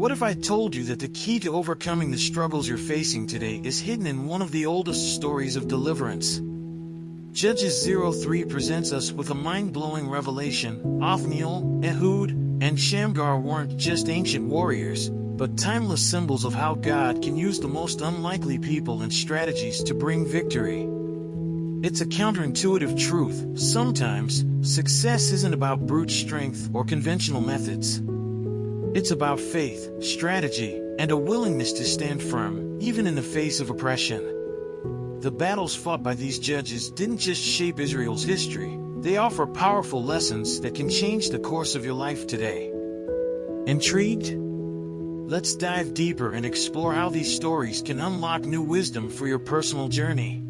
What if I told you that the key to overcoming the struggles you're facing today is hidden in one of the oldest stories of deliverance? Judges 03 presents us with a mind-blowing revelation. Othniel, Ehud, and Shamgar weren't just ancient warriors, but timeless symbols of how God can use the most unlikely people and strategies to bring victory. It's a counterintuitive truth. Sometimes, success isn't about brute strength or conventional methods. It's about faith, strategy, and a willingness to stand firm, even in the face of oppression. The battles fought by these judges didn't just shape Israel's history, they offer powerful lessons that can change the course of your life today. Intrigued? Let's dive deeper and explore how these stories can unlock new wisdom for your personal journey.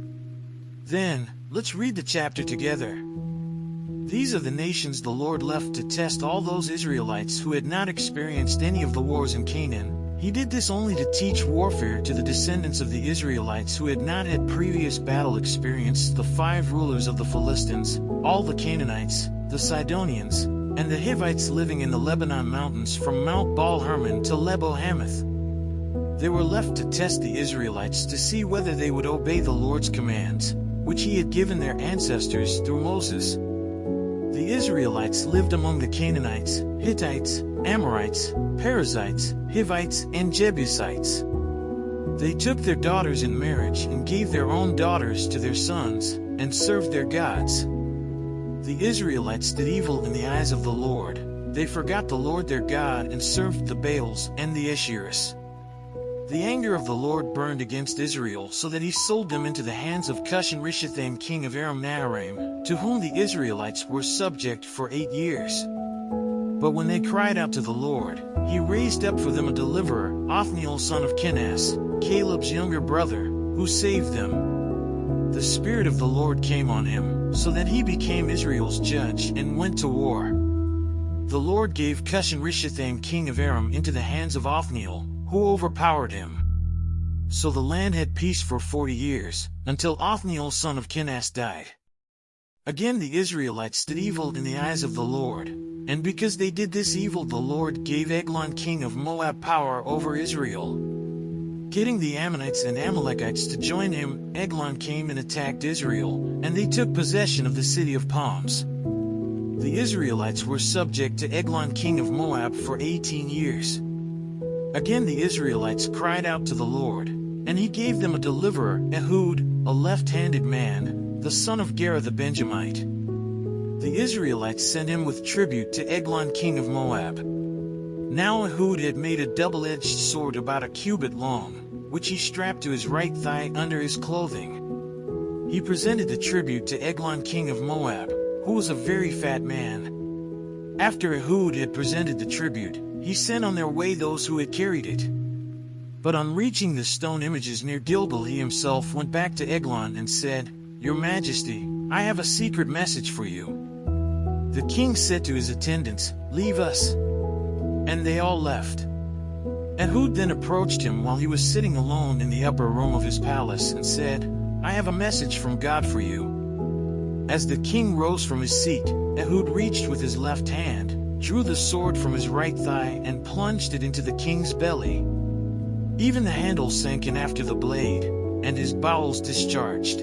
Then, let's read the chapter together. These are the nations the Lord left to test all those Israelites who had not experienced any of the wars in Canaan. He did this only to teach warfare to the descendants of the Israelites who had not had previous battle experience: the 5 rulers of the Philistines, all the Canaanites, the Sidonians, and the Hivites living in the Lebanon mountains from Mount Baal-Hermon to Lebo-Hamath. They were left to test the Israelites to see whether they would obey the Lord's commands, which he had given their ancestors through Moses. The Israelites lived among the Canaanites, Hittites, Amorites, Perizzites, Hivites, and Jebusites. They took their daughters in marriage and gave their own daughters to their sons, and served their gods. The Israelites did evil in the eyes of the Lord. They forgot the Lord their God and served the Baals and the Asherahs. The anger of the Lord burned against Israel so that he sold them into the hands of Cushan-Rishathaim, king of Aram-Naharaim, to whom the Israelites were subject for 8 years. But when they cried out to the Lord, he raised up for them a deliverer, Othniel son of Kenaz, Caleb's younger brother, who saved them. The Spirit of the Lord came on him, so that he became Israel's judge and went to war. The Lord gave Cushan-Rishathaim, king of Aram, into the hands of Othniel, who overpowered him. So the land had peace for 40 years, until Othniel son of Kenaz died. Again the Israelites did evil in the eyes of the Lord, and because they did this evil the Lord gave Eglon king of Moab power over Israel. Getting the Ammonites and Amalekites to join him, Eglon came and attacked Israel, and they took possession of the city of palms. The Israelites were subject to Eglon king of Moab for 18 years. Again the Israelites cried out to the Lord, and he gave them a deliverer, Ehud, a left-handed man, the son of Gera the Benjamite. The Israelites sent him with tribute to Eglon king of Moab. Now Ehud had made a double-edged sword about a cubit long, which he strapped to his right thigh under his clothing. He presented the tribute to Eglon king of Moab, who was a very fat man. After Ehud had presented the tribute, he sent on their way those who had carried it. But on reaching the stone images near Gilgal he himself went back to Eglon and said, "Your Majesty, I have a secret message for you." The king said to his attendants, "Leave us." And they all left. Ehud then approached him while he was sitting alone in the upper room of his palace and said, "I have a message from God for you." As the king rose from his seat, Ehud reached with his left hand, drew the sword from his right thigh and plunged it into the king's belly. Even the handle sank in after the blade, and his bowels discharged.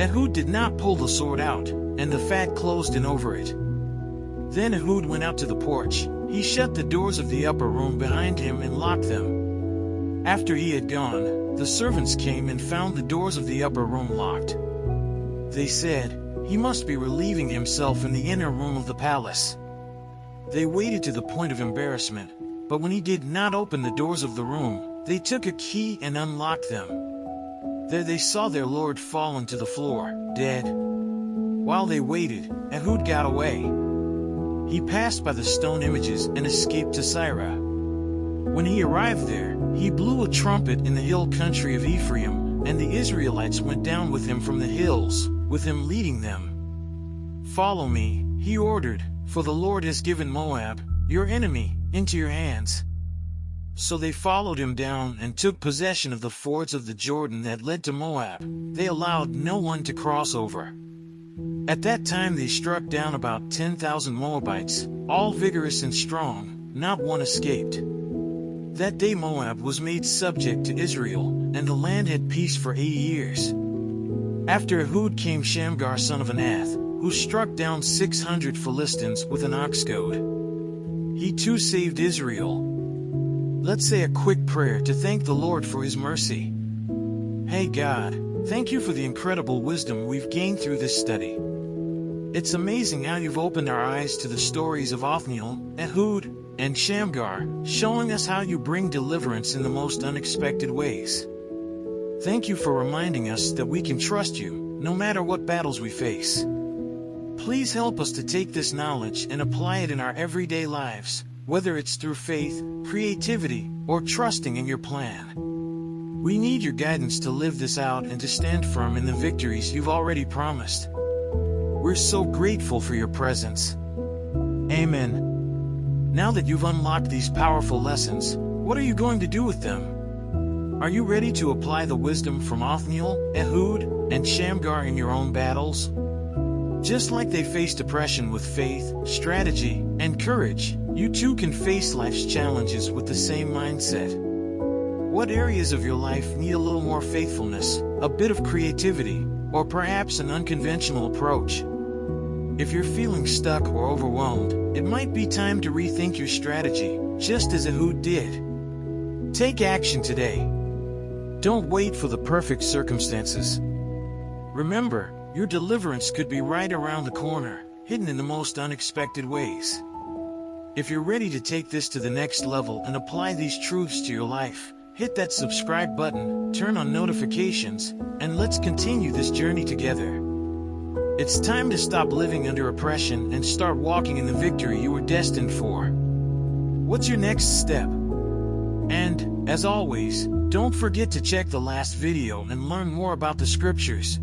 Ehud did not pull the sword out, and the fat closed in over it. Then Ehud went out to the porch. He shut the doors of the upper room behind him and locked them. After he had gone, the servants came and found the doors of the upper room locked. They said, "He must be relieving himself in the inner room of the palace." They waited to the point of embarrassment, but when he did not open the doors of the room, they took a key and unlocked them. There they saw their lord fallen to the floor, dead. While they waited, Ehud got away. He passed by the stone images and escaped to Sirah. When he arrived there, he blew a trumpet in the hill country of Ephraim, and the Israelites went down with him from the hills, with him leading them. "Follow me," he ordered, "for the Lord has given Moab, your enemy, into your hands." So they followed him down and took possession of the fords of the Jordan that led to Moab. They allowed no one to cross over. At that time they struck down about 10,000 Moabites, all vigorous and strong, not one escaped. That day Moab was made subject to Israel, and the land had peace for 80 years. After Ehud came Shamgar son of Anath, who struck down 600 Philistines with an ox goad. He too saved Israel. Let's say a quick prayer to thank the Lord for His mercy. Hey God, thank you for the incredible wisdom we've gained through this study. It's amazing how you've opened our eyes to the stories of Othniel, Ehud, and Shamgar, showing us how you bring deliverance in the most unexpected ways. Thank you for reminding us that we can trust you, no matter what battles we face. Please help us to take this knowledge and apply it in our everyday lives, whether it's through faith, creativity, or trusting in your plan. We need your guidance to live this out and to stand firm in the victories you've already promised. We're so grateful for your presence. Amen. Now that you've unlocked these powerful lessons, what are you going to do with them? Are you ready to apply the wisdom from Othniel, Ehud, and Shamgar in your own battles? Just like they faced oppression with faith, strategy, and courage, you too can face life's challenges with the same mindset. What areas of your life need a little more faithfulness, a bit of creativity, or perhaps an unconventional approach? If you're feeling stuck or overwhelmed, it might be time to rethink your strategy, just as Ehud did. Take action today. Don't wait for the perfect circumstances. Remember, your deliverance could be right around the corner, hidden in the most unexpected ways. If you're ready to take this to the next level and apply these truths to your life, hit that subscribe button, turn on notifications, and let's continue this journey together. It's time to stop living under oppression and start walking in the victory you were destined for. What's your next step? And, as always, don't forget to check the last video and learn more about the scriptures.